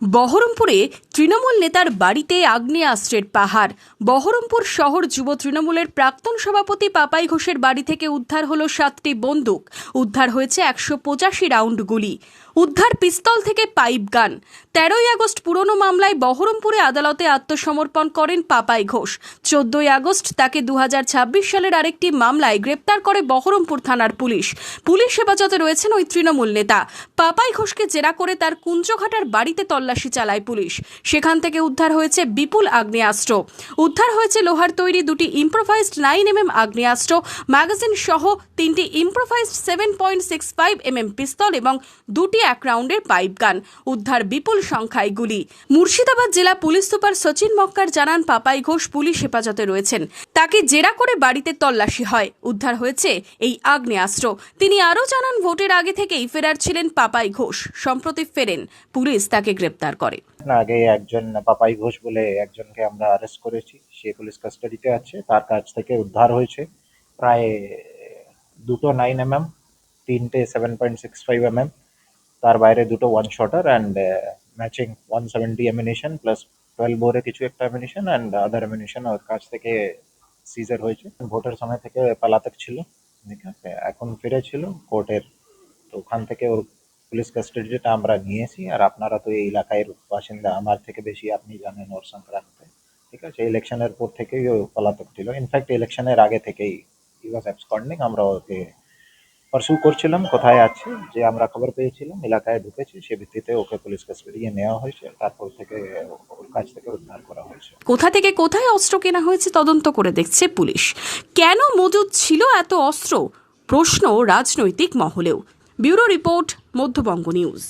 বহরমপুরে তৃণমূল নেতার বাড়িতে আগ্নেয়াস্ত্রের পাহাড়। বহরমপুর শহর যুব তৃণমূলের প্রাক্তন সভাপতি পাপাই ঘোষের বাড়ি থেকে উদ্ধার হলো 7টি বন্দুক। উদ্ধার হয়েছে 185 রাউন্ড গুলি। উদ্ধার পিস্তল থেকে পাইপ গান। 13ই আগস্ট পুরনো মামলায় বহরমপুরে আদালতে আত্মসমর্পণ করেন পাপাই ঘোষ। 14ই আগস্ট তাকে 2026 সালের আরেকটি মামলায় গ্রেপ্তার করে বহরমপুর থানার পুলিশ। পুলিশ হেফাজতে রয়েছেন ওই তৃণমূল নেতা। পাপাই ঘোষকে জেরা করে তার কুঞ্জঘাটার বাড়িতে তল্লাশি চালায় পুলিশ। সেখান থেকে উদ্ধার হয়েছে বিপুল আগ্নেয়াস্ত্র। উদ্ধার হয়েছে লোহার তৈরি 2টি ইম্প্রোভাইজড 9mm আগ্নেয়াস্ত্র, ম্যাগাজিন সহ 3টি ইম্প্রোভাইজড 7.65 mm পিস্তল এবং 2টি 1 রাউন্ডের পাইপ গান। উদ্ধার বিপুল সংখ্যায় গুলি। মুর্শিদাবাদ জেলা পুলিশ সুপার সচিন মক্কার জানান, পাপাই ঘোষ পুলিশ হেফাজতে রয়েছেন। তাকে জেরা করে বাড়িতে তল্লাশি হয়। উদ্ধার হয়েছে এই আগ্নেয়াস্ত্র। তিনি আরও জানান, ভোটের আগে থেকেই ফেরার ছিলেন পাপাই ঘোষ। সম্প্রতি ফেরেন। পুলিশ তাকে গ্রেপ্তার করে। আগে একজন পাপাই ঘোষ বলে একজনকে আমরা অ্যারেস্ট করেছি, সে পুলিশ কাস্টাডিতে আছে। তার কাছ থেকে উদ্ধার হয়েছে প্রায় 2টো 9mm, 3টে 7.65 mm, তার বাইরে 2টো 1 shotter and matching 170 ammunition plus 12 বোরে কিছু একটা অ্যামিনিশন অ্যান্ড আদার অ্যামিনিশন ওর কাছ থেকে সিজার হয়েছে। ভোটের সময় থেকে পলাতক ছিল, ঠিক আছে, এখন ফিরেছিল কোর্টের, তো ওখান থেকে ওর পুলিশ কাস্টাডিটা আমরা নিয়েছি। আর আপনারা তো এই এলাকায় বাসিন্দা, আমার থেকে বেশি আপনি জানেন ওর সংক্রান্তে, ঠিক আছে। ইলেকশনের পর থেকেই ও পলাতক ছিল, ইনফ্যাক্ট ইলেকশনের আগে থেকেই হি ওয়াজ অ্যাবসকন্ডিং। আমরা ওকে পারসু করছিলাম কোথায় আছে, যে আমরা খবর পেয়েছিলাম এলাকায় ঢুকেছে, সে ভিত্তিতে ওকে পুলিশ কাস্টাডি নেওয়া হয়েছে। তারপর থেকে ওর কাছ থেকে উদ্ধার করা হয়েছে। কোথা থেকে কোথায় অস্ত্র কেনা হয়েছে তদন্ত করে দেখছে পুলিশ। কেন মজুদ ছিল এত অস্ত্র, প্রশ্ন রাজনৈতিক মহলেও। Bureau report, Madhyabanga news.